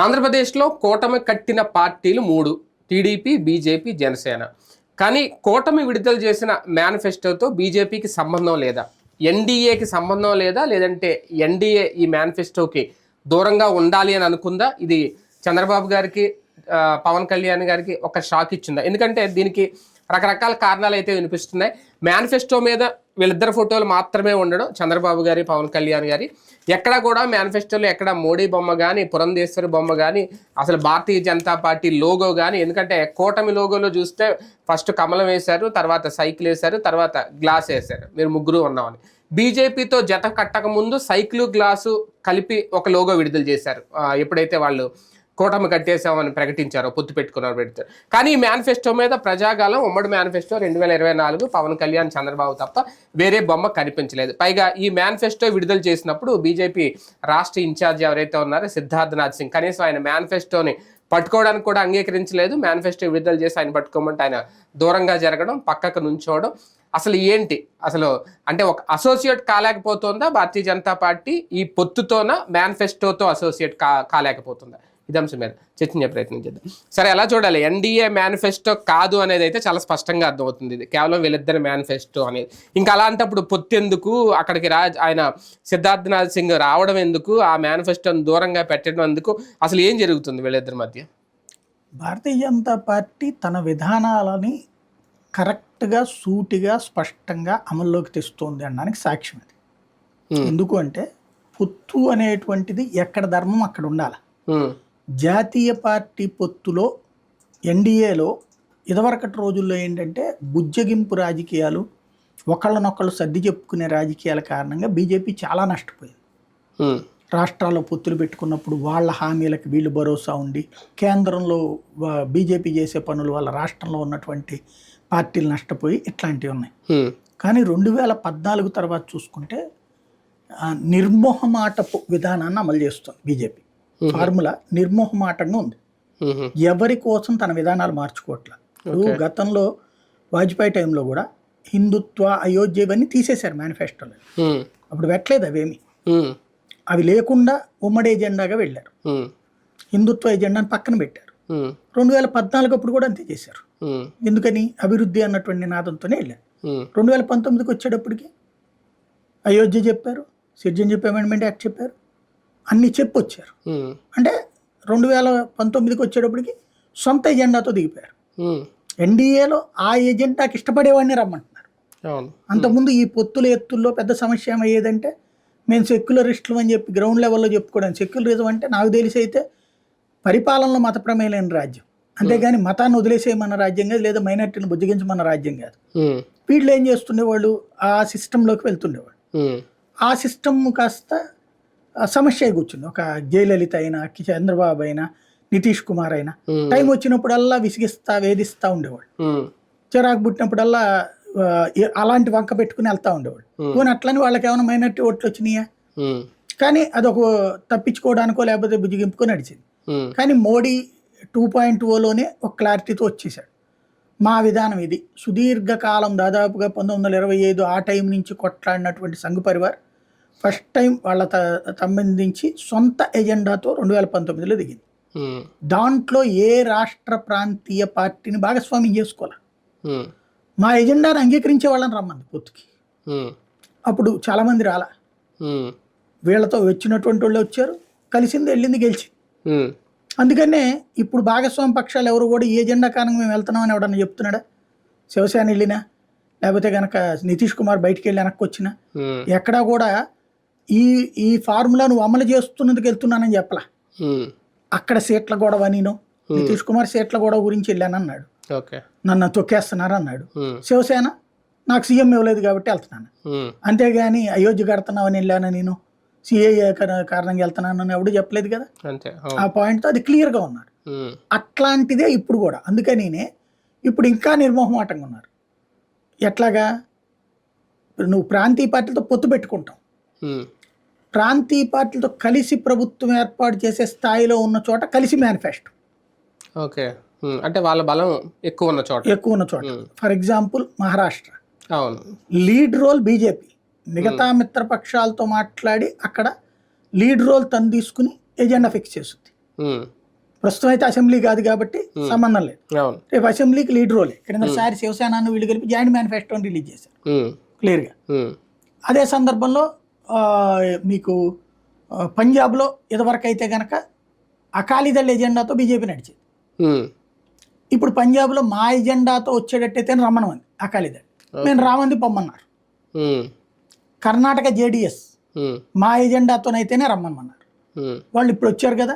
ఆంధ్రప్రదేశ్లో కూటమి కట్టిన పార్టీలు 3: టీడీపీ, బీజేపీ, జనసేన. కానీ కూటమి విడుదల చేసిన మేనిఫెస్టోతో బీజేపీకి సంబంధం లేదా? ఎన్డీఏకి సంబంధం లేదా? లేదంటే ఎన్డీఏ ఈ మేనిఫెస్టోకి దూరంగా ఉండాలి అని అనుకుందా? ఇది చంద్రబాబు గారికి, పవన్ కళ్యాణ్ గారికి ఒక షాక్ ఇచ్చిందా? ఎందుకంటే దీనికి రకరకాల కారణాలు అయితే వినిపిస్తున్నాయి. మేనిఫెస్టో మీద వీళ్ళిద్దరు ఫోటోలు మాత్రమే ఉండడం, చంద్రబాబు గారి, పవన్ కళ్యాణ్ గారి. ఎక్కడ కూడా మేనిఫెస్టోలో ఎక్కడ మోడీ బొమ్మ కానీ, పురంధేశ్వరి బొమ్మ కానీ, అసలు భారతీయ జనతా పార్టీ లోగో కానీ. ఎందుకంటే కూటమి లోగోలో చూస్తే ఫస్ట్ కమలం వేశారు, తర్వాత సైకిల్ వేశారు, తర్వాత గ్లాస్ వేశారు, మీరు ముగ్గురు ఉన్నామని. బీజేపీతో జత కట్టక ముందు సైకిల్, గ్లాసు కలిపి ఒక లోగో విడుదల చేశారు ఎప్పుడైతే వాళ్ళు కూటమి కట్టేసామని ప్రకటించారో, పొత్తు పెట్టుకున్నారు పెడతారు. కానీ ఈ మేనిఫెస్టో మీద ప్రజాగాలం ఉమ్మడి మేనిఫెస్టో 2024 పవన్ కళ్యాణ్, చంద్రబాబు తప్ప వేరే బొమ్మ కనిపించలేదు. పైగా ఈ మేనిఫెస్టో విడుదల చేసినప్పుడు బీజేపీ రాష్ట్ర ఇన్ఛార్జ్ ఎవరైతే ఉన్నారో సిద్ధార్థనాథ్ సింగ్, కనీసం ఆయన మేనిఫెస్టోని పట్టుకోవడానికి కూడా అంగీకరించలేదు. మేనిఫెస్టో విడుదల చేసి ఆయన పట్టుకోమంటే ఆయన దూరంగా జరగడం, పక్కకు నుంచోవడం. అసలు ఏంటి అసలు అంటే ఒక అసోసియేట్ కాలేకపోతుందా భారతీయ జనతా పార్టీ? ఈ పొత్తుతోన మేనిఫెస్టోతో అసోసియేట్ కాలేకపోతుందా? ఇది అంశం మీద చర్చించే ప్రయత్నం చేద్దాం. సరే, ఎలా చూడాలి? ఎన్డీఏ మేనిఫెస్టో కాదు అనేది అయితే చాలా స్పష్టంగా అర్థమవుతుంది. ఇది కేవలం వీళ్ళిద్దరి మేనిఫెస్టో అనేది. ఇంకా అలాంటప్పుడు పొత్తు ఎందుకు? అక్కడికి ఆయన సిద్ధార్థనాథ్ సింగ్ రావడం ఎందుకు? ఆ మేనిఫెస్టోని దూరంగా పెట్టడం ఎందుకు? అసలు ఏం జరుగుతుంది వీళ్ళిద్దరి మధ్య? భారతీయ జనతా పార్టీ తన విధానాలని కరెక్ట్గా, సూటిగా, స్పష్టంగా అమల్లోకి తెస్తుంది అనడానికి సాక్ష్యం అది. ఎందుకు అంటే పొత్తు అనేటువంటిది ఎక్కడ ధర్మం అక్కడ ఉండాలి. జాతీయ పార్టీ పొత్తులో, ఎన్డీఏలో ఇదివరకటి రోజుల్లో ఏంటంటే బుజ్జగింపు రాజకీయాలు, ఒకళ్ళనొకళ్ళు సర్ది చెప్పుకునే రాజకీయాల కారణంగా బీజేపీ చాలా నష్టపోయింది. రాష్ట్రాల్లో పొత్తులు పెట్టుకున్నప్పుడు వాళ్ళ హామీలకు వీళ్ళు భరోసా ఉండి, కేంద్రంలో బీజేపీ చేసే పనుల వల్ల రాష్ట్రంలో ఉన్నటువంటి పార్టీలు నష్టపోయి ఇట్లాంటివి ఉన్నాయి. కానీ 2014 తర్వాత చూసుకుంటే నిర్మోహమాటపు విధానాన్ని అమలు చేస్తుంది బీజేపీ. ఫార్ములా నిర్మోహమాటంగా ఉంది. ఎవరి కోసం తన విధానాలు మార్చుకోవట్లేదు. ఇప్పుడు గతంలో వాజ్పేయి టైంలో కూడా హిందుత్వ, అయోధ్య ఇవన్నీ తీసేశారు మేనిఫెస్టోలో. అప్పుడు పెట్టలేదు అవేమి. అవి లేకుండా ఉమ్మడి ఎజెండాగా వెళ్ళారు. హిందుత్వ ఎజెండాని పక్కన పెట్టారు. 2014 అప్పుడు కూడా అంతే చేశారు. ఎందుకని? అభివృద్ధి అన్నటువంటి నినాదంతోనే వెళ్ళారు. 2019కి వచ్చేటప్పటికి అయోధ్య చెప్పారు, సిటిజన్షిప్ అమెండ్మెంట్ యాక్ట్ చెప్పారు, అన్ని చెప్పొచ్చారు. అంటే 2019కి వచ్చేటప్పటికి సొంత ఎజెండాతో దిగిపోయారు. ఎన్డీఏలో ఆ ఎజెండాకి ఇష్టపడేవాడిని రమ్మంటున్నారు. అంతకుముందు ఈ పొత్తుల ఎత్తుల్లో పెద్ద సమస్య ఏమయ్యేదంటే, మేము సెక్యులరిస్టులు అని చెప్పి గ్రౌండ్ లెవెల్లో చెప్పుకోవడం. సెక్యులరిజం అంటే నాకు తెలిసి అయితే పరిపాలనలో మత ప్రమేయలేని రాజ్యం, అంతేగాని మతాన్ని వదిలేసేయమన్న రాజ్యం కాదు, లేదా మైనార్టీని బుజ్జగించమన్న రాజ్యం కాదు. వీళ్ళు ఏం చేస్తుండేవాళ్ళు? ఆ సిస్టంలోకి వెళ్తుండేవాళ్ళు. ఆ సిస్టమ్ కాస్త సమస్య కూర్చుంది. ఒక జయలలిత అయినా, చంద్రబాబు అయినా, నితీష్ కుమార్ అయినా టైం వచ్చినప్పుడల్లా విసిగిస్తా, వేధిస్తూ ఉండేవాళ్ళు. చిరాకు పుట్టినప్పుడల్లా అలాంటి వంక పెట్టుకుని వెళ్తూ ఉండేవాళ్ళు. పోనీ అట్లని వాళ్ళకి ఏమైనా మైనార్టీ ఓట్లు వచ్చినాయా? కానీ అదొక తప్పించుకోవడానికో లేకపోతే బుజ్జిగింపుకో నడిచింది. కానీ మోడీ 2.0లోనే ఒక క్లారిటీతో వచ్చేసాడు. మా విధానం ఇది. సుదీర్ఘకాలం, దాదాపుగా 1925 ఆ టైం నుంచి కొట్లాడినటువంటి సంఘ్ పరివార్ ఫస్ట్ టైం వాళ్ళ సంబంధించి సొంత ఎజెండాతో 2019లో దిగింది. దాంట్లో ఏ రాష్ట్ర ప్రాంతీయ పార్టీని భాగస్వామ్యం చేసుకోవాలి. మా ఎజెండాను అంగీకరించే వాళ్ళని రమ్మంది పొత్తుకి. అప్పుడు చాలామంది రాలా. వీళ్ళతో వచ్చినటువంటి వాళ్ళు వచ్చారు, కలిసింది, వెళ్ళింది, గెలిచింది. అందుకనే ఇప్పుడు భాగస్వామ్య పక్షాలు ఎవరు కూడా ఈ ఎజెండా కారణంగా మేము వెళ్తున్నామని ఎవడన్నా చెప్తున్నాడా? శివసేన వెళ్ళినా, లేకపోతే కనుక నితీష్ కుమార్ బయటికి వెళ్ళి వెనక్కి వచ్చినా, ఎక్కడా కూడా ఈ ఫార్ములా నువ్వు అమలు చేస్తున్నందుకు వెళ్తున్నానని చెప్పలా. అక్కడ సీట్ల గొడవ, నేను నితీష్ కుమార్ సీట్ల గొడవ గురించి వెళ్ళానన్నాడు, నన్ను తొక్కేస్తున్నారు అన్నాడు. శివసేన నాకు సీఎం ఇవ్వలేదు కాబట్టి వెళ్తున్నాను, అంతేగాని అయోధ్య కడుతున్నావని వెళ్ళాను, నేను సిఏఏ కారణంగా వెళ్తున్నాను ఎవడు చెప్పలేదు కదా. ఆ పాయింట్తో అది క్లియర్గా ఉన్నారు. అట్లాంటిదే ఇప్పుడు కూడా. అందుకనినే ఇప్పుడు ఇంకా నిర్మోహమాటంగా ఉన్నారు. ఎట్లాగా? నువ్వు ప్రాంతీయ పార్టీలతో పొత్తు పెట్టుకుంటావు, ప్రాంతీయ పార్టీలతో కలిసి ప్రభుత్వం ఏర్పాటు చేసే స్థాయిలో ఉన్న చోట కలిసి మేనిఫెస్టో. ఓకే, అంటే వాళ్ళ బలం ఎక్కువ ఉన్న చోట. For example Maharashtra lead role BJP, మిగతా మిత్రపక్షాలతో మాట్లాడి అక్కడ లీడ్ రోల్ తను తీసుకుని ఎజెండా ఫిక్స్ చేస్తుంది. ప్రస్తుతం అయితే అసెంబ్లీ కాదు కాబట్టి సంబంధం లేదు. అవును. రేపు అసెంబ్లీకి లీడ్ రోలే. క్రిందసారి శివసేనను వీళ్ళు కలిపి జాయింట్ మేనిఫెస్టోని రిలీజ్ చేశారు క్లియర్గా. అదే సందర్భంలో మీకు పంజాబ్లో ఇదివరకు అయితే కనుక అకాలీదళ్ ఎజెండాతో బీజేపీ నడిచేది. ఇప్పుడు పంజాబ్లో మా ఎజెండాతో వచ్చేటట్టయితే రమ్మనమంది అకాలీదళ్, మేము రామంది పొమ్మన్నారు. కర్ణాటక జేడీఎస్ మా ఎజెండాతోనైతేనే రమ్మన్నారు. వాళ్ళు ఇప్పుడు వచ్చారు కదా,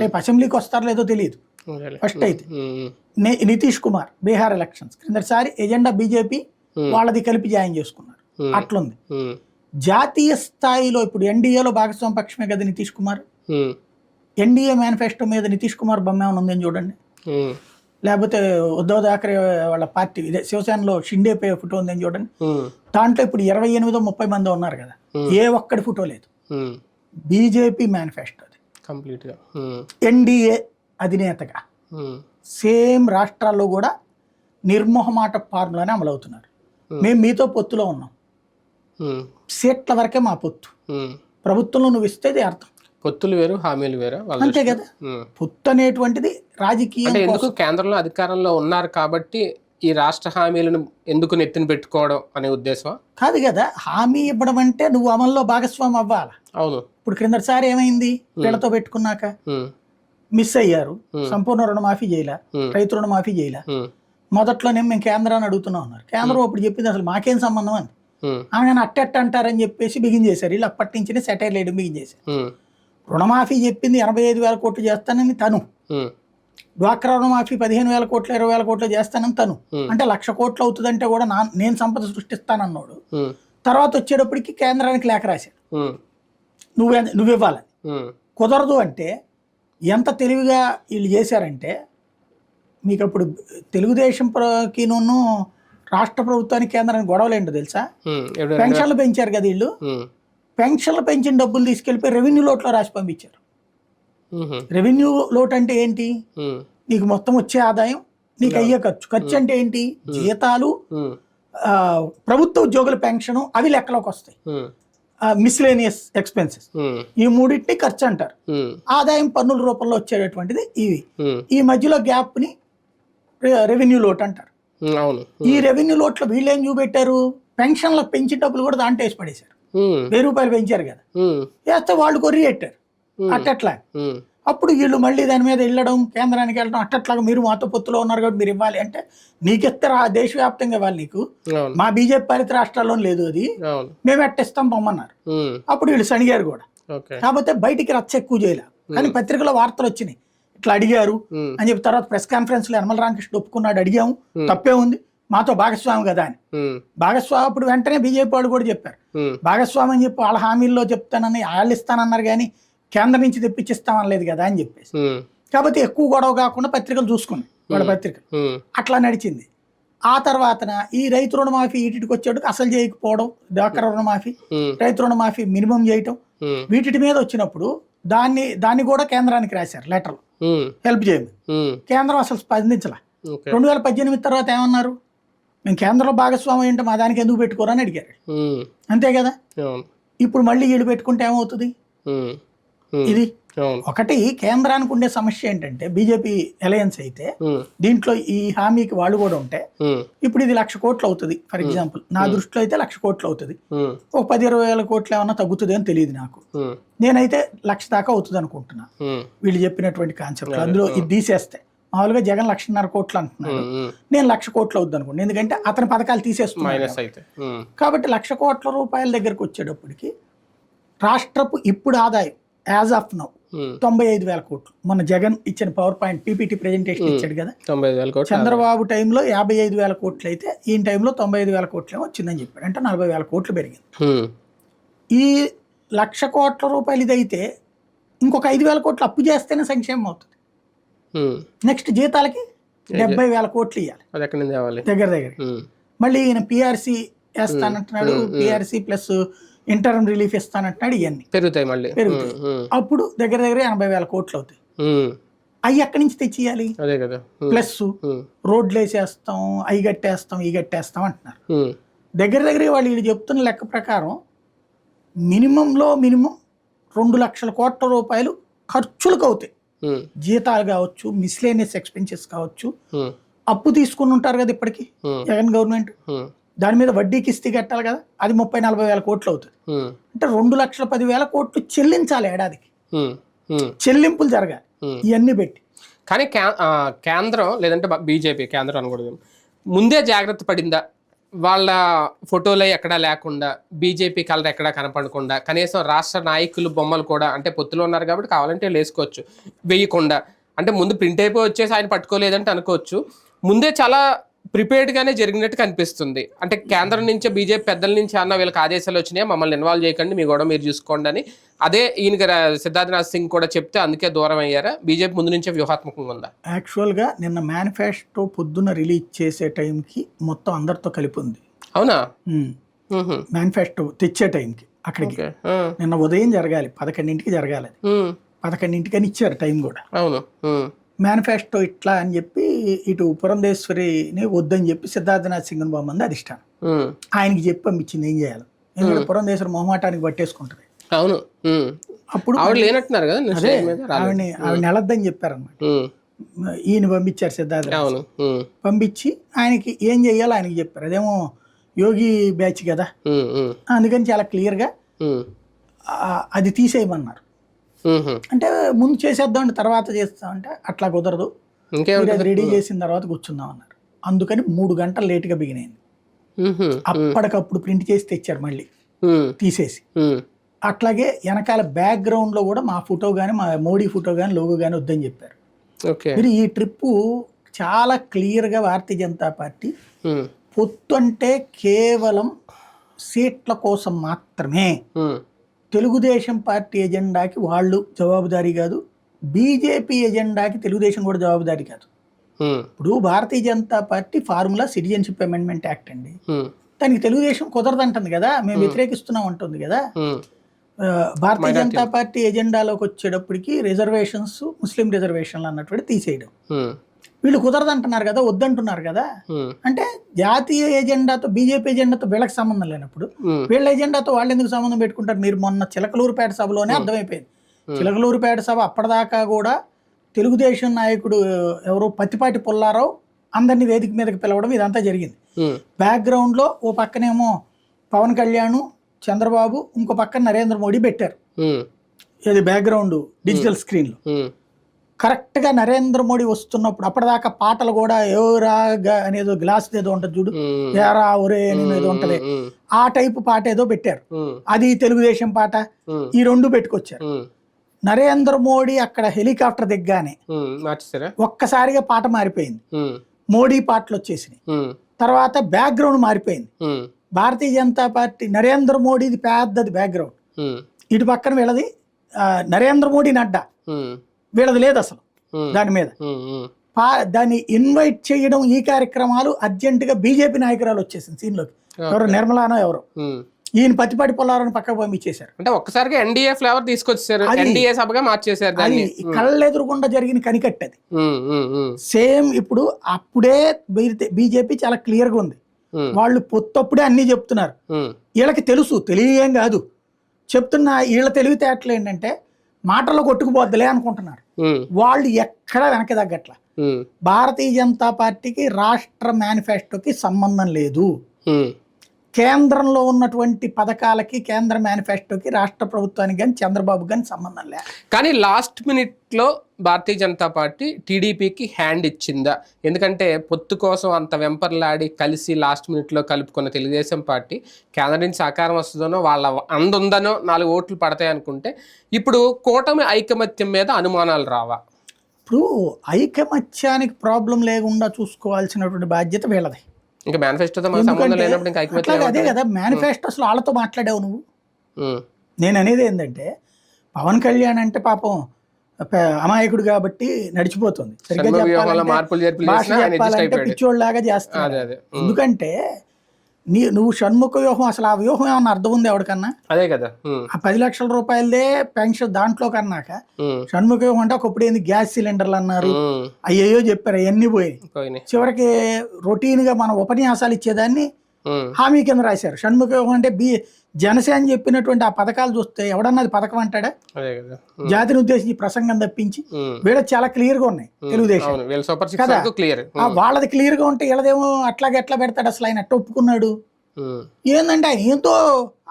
రేపు అసెంబ్లీకి వస్తారో లేదో తెలియదు. ఫస్ట్ అయితే నితీష్ కుమార్ బీహార్ ఎలక్షన్స్ క్రిందసారి ఎజెండా బీజేపీ వాళ్ళది కలిపి జాయిన్ చేసుకున్నారు. అట్లుంది. జాతీయ స్థాయిలో ఇప్పుడు ఎన్డీఏలో భాగస్వామ్య పక్షమే కదా నితీష్ కుమార్. ఎన్డీఏ మేనిఫెస్టో మీద నితీష్ కుమార్ బొమ్మ ఏమైనా ఉందని చూడండి, లేకపోతే ఉద్ధవ్ థాకరే వాళ్ళ పార్టీ ఇదే శివసేనలో షిండే ఫోటో ఉందని చూడండి. దాంట్లో ఇప్పుడు 28-30 మంది ఉన్నారు కదా, ఏ ఒక్కడి ఫోటో లేదు. బీజేపీ మేనిఫెస్టో అది కంప్లీట్గా. ఎన్డీఏ అధినేతగా సేమ్ రాష్ట్రాల్లో కూడా నిర్మోహమాట ఫార్ములానే అమలవుతున్నారు. మేము మీతో పొత్తులో ఉన్నాం, సీట్ల వరకే మా పొత్తు, ప్రభుత్వంలో నువ్వు ఇస్తే అర్థం. పొత్తులు వేరు, హామీలు వేరు, అంతే కదా. పొత్తు అనేటువంటిది రాజకీయం. ఎందుకు కేంద్రంలో అధికారంలో ఉన్నారు కాబట్టి ఈ రాష్ట్ర హామీలను ఎందుకు నెత్తిన పెట్టుకోవడం అనే ఉద్దేశం కాదు కదా. హామీ ఇవ్వడం అంటే నువ్వు అమల్లో భాగస్వామి అవ్వాలి. అవును. ఇప్పుడు క్రిందసారి ఏమైంది, వీళ్ళతో పెట్టుకున్నాక మిస్ అయ్యారు. సంపూర్ణ రుణమాఫీ చేయలే, రైతు రుణమాఫీ చేయలే. మొదట్లోనే మేము కేంద్రాన్ని అడుగుతున్నాం అన్నారు. కేంద్రం అప్పుడు చెప్పింది అసలు మాకేం సంబంధం అని. ఆయన అట్టెట్ట అంటారని చెప్పేసి బిగించేశారు. వీళ్ళు అప్పటి నుంచి సెటైర్ వేయడం బిగించేశారు. రుణమాఫీ చెప్పింది 85,000 కోట్లు చేస్తానని తను, డ్వాక్రా రుణమాఫీ 15,000 కోట్లు 20,000 కోట్లు చేస్తానని తను. అంటే 1,00,000 కోట్లు అవుతుందంటే కూడా నేను సంపద సృష్టిస్తానన్నాడు. తర్వాత వచ్చేటప్పటికి కేంద్రానికి లేఖ రాశాడు, నువ్వు ఇవ్వాలని. కుదరదు అంటే ఎంత తెలివిగా వీళ్ళు చేశారంటే, మీకు అప్పుడు తెలుగుదేశంకిను రాష్ట్ర ప్రభుత్వానికి కేంద్రానికి గొడవలు ఏంటో తెలుసా? పెన్షన్లు పెంచారు కదా వీళ్ళు. పెన్షన్లు పెంచిన డబ్బులు తీసుకెళ్ళిపోయి రెవెన్యూ లోట్లో రాసి పంపించారు. రెవెన్యూ లోట్ అంటే ఏంటి? నీకు మొత్తం వచ్చే ఆదాయం, నీకు అయ్యే ఖర్చు అంటే ఏంటి? జీతాలు, ప్రభుత్వ ఉద్యోగుల పెన్షన్, అవి లెక్కలోకి వస్తాయి. మిస్లేనియస్ ఎక్స్పెన్సెస్, ఈ మూడింటిని ఖర్చు అంటారు. ఆదాయం పన్నుల రూపంలో వచ్చేటటువంటిది ఇవి. ఈ మధ్యలో గ్యాప్ ని రెవెన్యూ లోట్ అంటారు. ఈ రెవెన్యూ లోట్లో వీళ్ళు ఏం చూపెట్టారు? పెన్షన్లకు పెంచి డబ్బులు కూడా దాంట్లో వేసి పడేశారు. 1,000 రూపాయలు పెంచారు కదా, వేస్తే వాళ్ళు కొర్రీ పెట్టారు అట్టట్లా. అప్పుడు వీళ్ళు మళ్ళీ దాని మీద వెళ్ళడం, కేంద్రానికి వెళ్ళడం, అట్టట్లాగా మీరు మాతో పొత్తులో ఉన్నారు కాబట్టి మీరు ఇవ్వాలి అంటే నీకెత్తే దేశవ్యాప్తంగా ఇవ్వాలి నీకు, మా బీజేపీ పాలిత రాష్ట్రాల్లో లేదు అది, మేము ఎట్టిస్తాం పొమ్మన్నారు. అప్పుడు వీళ్ళు సణిగారు కూడా. కాకపోతే బయటికి రచ్చ ఎక్కువ చేయలే, కానీ పత్రికలో వార్తలు వచ్చినాయి ఇట్లా అడిగారు అని చెప్పి. తర్వాత ప్రెస్ కాన్ఫరెన్స్ లో యనమల రామకృష్ణ ఒప్పుకున్నాడు, అడిగాము తప్పే ఉంది, మాతో భాగస్వామి కదా అని. భాగస్వామి అప్పుడు వెంటనే బీజేపీ వాళ్ళు కూడా చెప్పారు భాగస్వామి అని చెప్పి, వాళ్ళ హామీల్లో చెప్తానని వాళ్ళు ఇస్తానన్నారు కానీ కేంద్రం నుంచి తెప్పించిస్తామనలేదు కదా అని చెప్పేసి. కాబట్టి ఎక్కువ గొడవ కాకుండా పత్రికలు చూసుకున్నాయి వాళ్ళ పత్రికలు. అట్లా నడిచింది. ఆ తర్వాతన ఈ రైతు రుణమాఫీ వీటికి వచ్చేటికి అసలు చేయకపోవడం, డ్వాక్రా రుణమాఫీ, రైతు రుణమాఫీ మినిమం చేయటం, వీటి మీద వచ్చినప్పుడు దాన్ని కూడా కేంద్రానికి రాశారు లెటర్లు, హెల్ప్ చేయమని. కేంద్రం అసలు స్పందించలే. 2018 తర్వాత ఏమన్నారు? మేము కేంద్రంలో భాగస్వామి ఏంటో మా దానికి ఎందుకు పెట్టుకోరని అడిగారు. అంతే కదా. ఇప్పుడు మళ్ళీ వీళ్ళు పెట్టుకుంటే ఏమవుతుంది? ఇది ఒకటి. కేంద్రానికి ఉండే సమస్య ఏంటంటే, బీజేపీ అలయన్స్ అయితే దీంట్లో ఈ హామీకి వాళ్ళు కూడా ఉంటే, ఇప్పుడు ఇది 1,00,000 కోట్లు అవుతుంది ఫర్ ఎగ్జాంపుల్. నా దృష్టిలో అయితే 1,00,000 కోట్లు అవుతుంది. ఒక 10-20 కోట్లు ఏమన్నా తగ్గుతుంది అని తెలియదు నాకు. నేనైతే 1,00,000 దాకా అవుతుంది అనుకుంటున్నా వీళ్ళు చెప్పినటువంటి కాన్సెప్ట్. అందులో ఇది తీసేస్తే మామూలుగా జగన్ 1,50,000 కోట్లు అంటున్నాడు, నేను 1,00,000 కోట్లు అవుద్ది అనుకోండి. ఎందుకంటే అతని పథకాలు తీసేస్తున్నాడు కాబట్టి. 1,00,000 కోట్ల రూపాయల దగ్గరకు వచ్చేటప్పటికి రాష్ట్రపు ఇప్పుడు ఆదాయం యాజ్ ఆఫ్ నౌ 95,000 కోట్లు. మొన్న జగన్ ఇచ్చిన పవర్ పాయింట్ పీపీటీ ప్రెజెంటేషన్ ఇచ్చాడు కదా, చంద్రబాబు టైంలో 55,000 కోట్లు అయితే ఈయన టైంలో 95,000 కోట్లు ఏమో వచ్చిందని చెప్పాడు. అంటే 40,000 కోట్లు పెరిగింది. ఈ 1,00,000 కోట్ల రూపాయలు ఇదైతే ఇంకొక 5,000 కోట్లు అప్పు చేస్తేనే సంక్షేమం అవుతుంది. నెక్స్ట్ జీతాలకి 70,000 కోట్లు ఇవ్వాలి దగ్గర దగ్గర. మళ్ళీ ఈయన పిఆర్సీ వేస్తానంటున్నాడు, పిఆర్సీ ప్లస్ ఇంటర్మ్ రిలీఫ్ ఇస్తానంటున్నాడు. ఇవన్నీ పెరుగుతాయి మళ్ళీ పెరుగుతాయి. అప్పుడు దగ్గర దగ్గర 80,000 కోట్లు అవుతాయి. అవి ఎక్కడి నుంచి తెచ్చియాలి? ప్లస్ రోడ్లు వేసేస్తాం, అవి కట్టేస్తాం, ఈ కట్టేస్తాం అంటున్నారు. దగ్గర దగ్గర వాళ్ళు వీళ్ళు చెప్తున్న లెక్క ప్రకారం మినిమం 2,00,000 కోట్ల రూపాయలు ఖర్చులకు అవుతాయి జీతాలు కావచ్చు, మిస్లేనియస్ ఎక్స్పెన్సెస్ కావచ్చు, అప్పు తీసుకుని ఉంటారు కదా ఇప్పటికి జగన్ గవర్నమెంట్, దాని మీద వడ్డీ కిస్తీ కట్టాలి కదా, అది 30-40 వేల కోట్లు అవుతుంది. అంటే 2,10,000 కోట్లు చెల్లించాలి ఏడాదికి, చెల్లింపులు జరగాలి ఇవన్నీ పెట్టి. కానీ కేంద్రం లేదంటే బీజేపీ కేంద్రం అనకూడదు, ముందే జాగ్రత్త పడిందా? వాళ్ళ ఫోటోలు ఎక్కడా లేకుండా, బీజేపీ కలర్ ఎక్కడా కనపడకుండా, కనీసం రాష్ట్ర నాయకులు బొమ్మలు కూడా, అంటే పొత్తులో ఉన్నారు కాబట్టి కావాలంటే వేసుకోవచ్చు, వేయకుండా, అంటే ముందు ప్రింట్ అయిపోయి వచ్చేసి ఆయన పట్టుకోలేదంటే అనుకోవచ్చు, ముందే చాలా ప్రిపేర్డ్గానే జరిగినట్టు కనిపిస్తుంది. అంటే కేంద్రం నుంచి బీజేపీ పెద్దల నుంచి అన్న వీళ్ళకి ఆదేశాలు వచ్చినాయి, మమ్మల్ని ఇన్వాల్వ్ చేయకండి, మీ కూడా మీరు చూసుకోండి అని. అదే ఈయనకి సిద్ధార్థనాథ్ సింగ్ కూడా చెప్తే అందుకే దూరం అయ్యారా? బీజేపీ ముందు నుంచే వ్యూహాత్మకంగా ఉందా? యాక్చువల్గా నిన్న మేనిఫెస్టో పొద్దున్న రిలీజ్ చేసే టైంకి మొత్తం అందరితో కలిపి ఉంది. అవునా? మేనిఫెస్టో తెచ్చే టైంకి అక్కడికి నిన్న ఉదయం జరగాలి, 11ంటికి జరగాలి, 11ంటికని ఇచ్చారు టైం కూడా. అవును. మేనిఫెస్టో ఇట్లా అని చెప్పి ఇటు పురంధేశ్వరిని వద్దని చెప్పి సిద్ధార్థనాథ్ సింగ్ బొమ్మంది అధిష్టానం ఆయనకి చెప్పి పంపించింది ఏం చేయాలి, ఎందుకంటే పురంధేశ్వరి మొహమాటానికి పట్టేసుకుంటది. అవును. అప్పుడు లేనట్టున్నారు కదా, ఆవిడ నెలద్దని చెప్పారనమాట. ఈయన పంపించారు సిద్ధార్థ, పంపించి ఆయనకి ఏం చెయ్యాలో ఆయనకి చెప్పారు. అదేమో యోగి బ్యాచ్ కదా, అందుకని చాలా క్లియర్గా అది తీసేయమన్నారు. అంటే ముందు చేసేద్దామంటే తర్వాత చేస్తామంటే అట్లా కుదరదు, రెడీ చేసిన తర్వాత కూర్చుందాం అన్నారు. అందుకని 3 గంటలు లేట్గా బిగినైంది. అప్పటికప్పుడు ప్రింట్ చేసి తెచ్చారు మళ్ళీ తీసేసి. అట్లాగే వెనకాల బ్యాక్గ్రౌండ్ లో కూడా మా ఫోటో కానీ, మా మోడీ ఫోటో కానీ, లోగో కానీ వద్దని చెప్పారు. మీరు ఈ ట్రిప్పు చాలా క్లియర్గా భారతీయ జనతా పార్టీ పొత్తు అంటే కేవలం సీట్ల కోసం మాత్రమే. తెలుగుదేశం పార్టీ ఎజెండాకి వాళ్ళు జవాబుదారీ కాదు, బీజేపీ ఎజెండాకి తెలుగుదేశం కూడా జవాబుదారీ కాదు. ఇప్పుడు Bharatiya Janata Party formula citizenship amendment act అండి, దానికి తెలుగుదేశం కుదరదంటుంది కదా, మేము వ్యతిరేకిస్తున్నాం అంటుంది కదా. భారతీయ జనతా పార్టీ ఎజెండాలోకి వచ్చేటప్పటికి రిజర్వేషన్స్, ముస్లిం రిజర్వేషన్లు అన్నటువంటి తీసేయడం, వీళ్ళు కుదరదంటున్నారు కదా, వద్దంటున్నారు కదా. అంటే జాతీయ ఎజెండాతో బీజేపీ ఎజెండాతో వీళ్ళకి సంబంధం లేనప్పుడు వీళ్ళ ఎజెండాతో వాళ్ళు ఎందుకు సంబంధం పెట్టుకుంటారు? మీరు మొన్న చిలకలూరుపేట సభలోనే అర్థమైపోయింది. చిలకలూరుపేట సభ అప్పటిదాకా కూడా తెలుగుదేశం నాయకుడు ఎవరు పత్తిపాటి పుల్లారావు అందరినీ వేదిక మీదకి పిలవడం ఇదంతా జరిగింది. బ్యాక్గ్రౌండ్ లో ఓ పక్కనేమో పవన్ కళ్యాణ్, చంద్రబాబు, ఇంకో పక్కన నరేంద్ర మోడీ పెట్టారు. ఇది బ్యాక్గ్రౌండ్ డిజిటల్ స్క్రీన్ లో. కరెక్ట్ గా నరేంద్ర మోడీ వస్తున్నప్పుడు అప్పటిదాకా పాటలు కూడా ఎవరా అనేదో గ్లాస్ ఏదో ఉంటది చూడు, ఏరా ఒరే అని ఏదో ఉంటది, ఆ టైపు పాట ఏదో పెట్టారు. అది తెలుగుదేశం పాట, ఈ 2 పెట్టుకొచ్చారు. నరేంద్ర మోడీ అక్కడ హెలికాప్టర్ దిగ్గానే ఒక్కసారిగా పాట మారిపోయింది, మోడీ పాటలు వచ్చేసినాయి. తర్వాత బ్యాక్గ్రౌండ్ మారిపోయింది. భారతీయ జనతా పార్టీ నరేంద్ర మోడీది పెద్దది బ్యాక్గ్రౌండ్, ఇటు పక్కన వీళ్ళది నరేంద్ర మోడీ నడ్డా, వీళ్ళది లేదు అసలు దాని మీద. దాన్ని ఇన్వైట్ చేయడం, ఈ కార్యక్రమాలు అర్జెంటుగా బీజేపీ నాయకురాలు వచ్చేసింది సీన్లోకి. ఎవరు నిర్మలానో ఎవరు, ఈయన పత్తిపాటి పుల్లారావుని పక్కకు పంపించేశారు. అంటే ఒక్కసారిగా ఎన్డీఏ ఫ్లేవర్ తీసుకొచ్చేసారు, ఎన్డీఏ సభగా మార్చేశారు దాన్ని. కళ్ళెదురుగుండా జరిగిన కనికట్టది సేమ్. ఇప్పుడు అప్పుడే బీజేపీ చాలా క్లియర్ గా ఉంది, వాళ్ళు పొత్తప్పుడే అన్ని చెప్తున్నారు. వీళ్ళకి తెలుసు, తెలియేం కాదు చెప్తున్నా. వీళ్ళ తెలివితేటలు ఏంటంటే మాటల్లో కొట్టుకుపోద్దులే అనుకుంటున్నారు. వాళ్ళు ఎక్కడా వెనక తగ్గట్ల. భారతీయ జనతా పార్టీకి రాష్ట్ర మేనిఫెస్టోకి సంబంధం లేదు, కేంద్రంలో ఉన్నటువంటి పథకాలకి, కేంద్ర మేనిఫెస్టోకి, రాష్ట్ర ప్రభుత్వానికి కానీ చంద్రబాబు కానీ సంబంధం లేదు. కానీ లాస్ట్ మినిట్లో భారతీయ జనతా పార్టీ టీడీపీకి హ్యాండ్ ఇచ్చిందా? ఎందుకంటే పొత్తు కోసం అంత వెంపర్లాడి కలిసి లాస్ట్ మినిట్లో కలుపుకున్న తెలుగుదేశం పార్టీ కేంద్రం నుంచి సహకారం వస్తుందనో, వాళ్ళ అందుందనో 4 ఓట్లు పడతాయి అనుకుంటే, ఇప్పుడు కూటమి ఐకమత్యం మీద అనుమానాలు రావా? ఇప్పుడు ఐకమత్యానికి ప్రాబ్లం లేకుండా చూసుకోవాల్సినటువంటి బాధ్యత వీళ్ళది. ఇంకా మేనిఫెస్టోతో సంబంధం లేనప్పుడు ఇంకా ఐకమత్యం అదే కదా. మేనిఫెస్టో అసలు వాళ్ళతో మాట్లాడావు నువ్వు. నేను అనేది ఏంటంటే, పవన్ కళ్యాణ్ అంటే పాపం అమాయకుడు కాబట్టి నడిచిపోతుంది, సరిగ్గా చెప్పాలంటే పిచ్చోళ్ళలాగా చేస్తాడు. ఎందుకంటే నువ్వు షణ్ముఖ వ్యూహం, అసలు ఆ వ్యూహం ఏమన్నా అర్థం ఉంది ఎవరికన్నా? అదే కదా. ఆ 10 లక్షల రూపాయలదే పెన్షన్ దాంట్లో కన్నాక షణ్ముఖ వ్యూహం అంటే ఒకప్పుడు ఏంది గ్యాస్ సిలిండర్లు అన్నారు, అయ్యో చెప్పారు, అవన్నీ పోయి చివరికి రొటీన్ గా మనం ఉపన్యాసాలు ఇచ్చేదాన్ని హామీ కింద రాశారు. షణ్ముఖం అంటే జనసేన చెప్పినటువంటి ఆ పథకాలు చూస్తే ఎవడన్నది పథకం అంటాడా? జాతిని ఉద్దేశించి ప్రసంగం తప్పించి వీళ్ళ చాలా క్లియర్ గా ఉన్నాయి తెలుగుదేశం కదా. వాళ్ళది క్లియర్ గా ఉంటే వీళ్ళదేమో అట్లాగే ఎట్లా పెడతాడు? అసలు ఆయన ఎట్లా ఒప్పుకున్నాడు? ఏందంటే ఆయన ఏంతో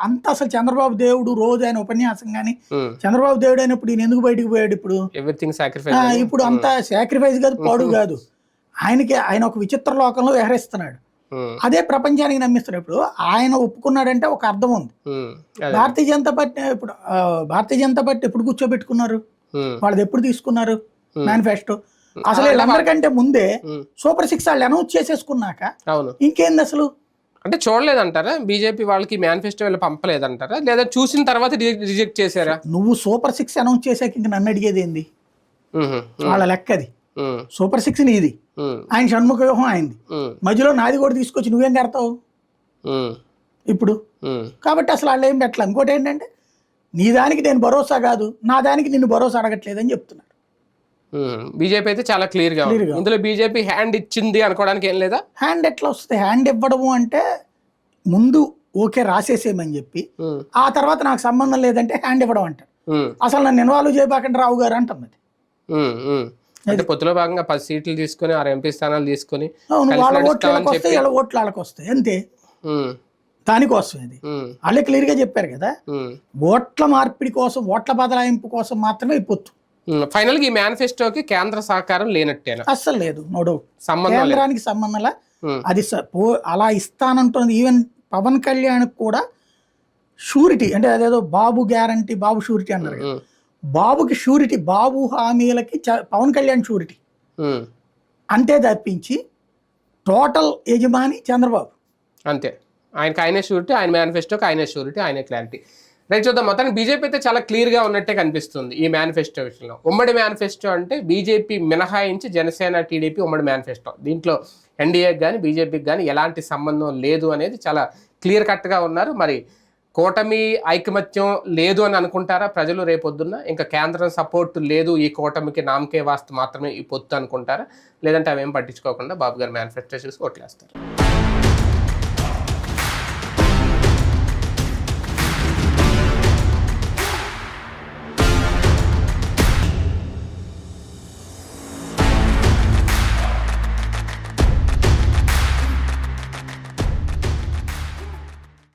అంత అసలు చంద్రబాబు దేవుడు రోజు ఆయన ఉపన్యాసం కానీ చంద్రబాబు దేవుడు అయినప్పుడు ఈయన ఎందుకు బయటకు పోయాడు? ఇప్పుడు అంత సాక్రిఫైస్ కాదు, పాడు కాదు. ఆయన ఒక విచిత్ర లోకంలో వ్యవహరిస్తున్నాడు. అదే ప్రపంచానికి నమ్మిస్తున్నాడు. ఇప్పుడు ఆయన ఒప్పుకున్నాడంటే ఒక అర్థం ఉంది. భారతీయ జనతా పార్టీ ఎప్పుడు కూర్చోబెట్టుకున్నారు? వాళ్ళది ఎప్పుడు తీసుకున్నారు మేనిఫెస్టో? అసలు వీళ్ళందరికంటే ముందే సూపర్ 6 వాళ్ళు అనౌన్స్ చేసేసుకున్నాక ఇంకేంది అసలు? అంటే చూడలేదంటారా బీజేపీ వాళ్ళకి మేనిఫెస్టో వీళ్ళు పంపలేదంటారా, లేదా చూసిన తర్వాత రిజెక్ట్ చేశారా? నువ్వు సూపర్ 6 అనౌన్స్ చేశాక ఇంక నన్ను అడిగేది ఏంది? వాళ్ళ లెక్కది. సూపర్ 6 నీది, ఆయన షణ్ముఖ వ్యూహం అయింది, మధ్యలో నాది కూడా తీసుకొచ్చి నువ్వేం కడతావు ఇప్పుడు? కాబట్టి అసలు వాళ్ళు ఏం పెట్టలే. ఇంకోటి ఏంటంటే నీ దానికి నేను భరోసా కాదు, నా దానికి నిన్ను భరోసా అడగట్లేదని చెప్తున్నారు. బీజేపీ అయితే చాలా క్లియర్ గా ఇందులో బీజేపీ హ్యాండ్ ఇచ్చింది అనుకోవడానికి ఏం లేదా? హ్యాండ్ ఎట్లా వస్తుంది? హ్యాండ్ ఇవ్వడము అంటే ముందు ఓకే రాసేసేయమని చెప్పి ఆ తర్వాత నాకు సంబంధం లేదంటే హ్యాండ్ ఇవ్వడం అంటారు. అసలు నన్ను ఇన్వాల్వ్ చేయబాకండి రావు గారు అంటుంది. అంటే పొత్తులో భాగంగా 10 సీట్లు తీసుకుని 6 ఎంపీ స్థానాలు తీసుకుని వాళ్ళ ఓట్లకు వస్తాయి, వీళ్ళ ఓట్లు వాళ్ళకి వస్తాయి అంతే. దానికోసం ఇది వాళ్ళే క్లియర్ గా చెప్పారు కదా. ఓట్ల మార్పిడి కోసం, ఓట్ల బదలాయింపు కోసం మాత్రమే ఈ పొత్తు. ఫైనల్ గా ఈ మేనిఫెస్టోకి కేంద్ర సహకారం లేనట్టేనా? అస్సలు లేదు, నో డౌట్. కేంద్రానికి సంబంధంలా అది అలా ఇస్తానంటుంది. ఈవెన్ పవన్ కళ్యాణ్ కూడా షూరిటీ అంటే అదేదో బాబు గ్యారంటీ, బాబు షూరిటీ అన్నారు. బాబుకి షూరిటీ, బాబు హామీలకి పవన్ కళ్యాణ్ షూరిటీ అంతే తప్పించి టోటల్ యజమాని చంద్రబాబు అంతే. ఆయనే షూరిటీ, ఆయన మేనిఫెస్టోకి ఆయనే షూరిటీ, ఆయనే క్లారిటీ. రైట్, చూద్దాం. మొత్తానికి బీజేపీ అయితే చాలా క్లియర్గా ఉన్నట్టే కనిపిస్తుంది ఈ మేనిఫెస్టో విషయంలో. ఉమ్మడి మేనిఫెస్టో అంటే బీజేపీ మినహాయించి జనసేన, టీడీపీ ఉమ్మడి మేనిఫెస్టో. దీంట్లో ఎన్డీఏకి కానీ బీజేపీకి కానీ ఎలాంటి సంబంధం లేదు అనేది చాలా క్లియర్ కట్గా ఉన్నారు. మరి కూటమి ఐకమత్యం లేదు అని అనుకుంటారా ప్రజలు రేపొద్దున్న? ఇంకా కేంద్రం సపోర్ట్ లేదు, ఈ కూటమికి నామకే వాస్తు మాత్రమే ఈ పొత్తు అనుకుంటారా? లేదంటే అవేం పట్టించుకోకుండా బాబు గారు మేనిఫెస్టో చూసి ఓట్లేస్తారు?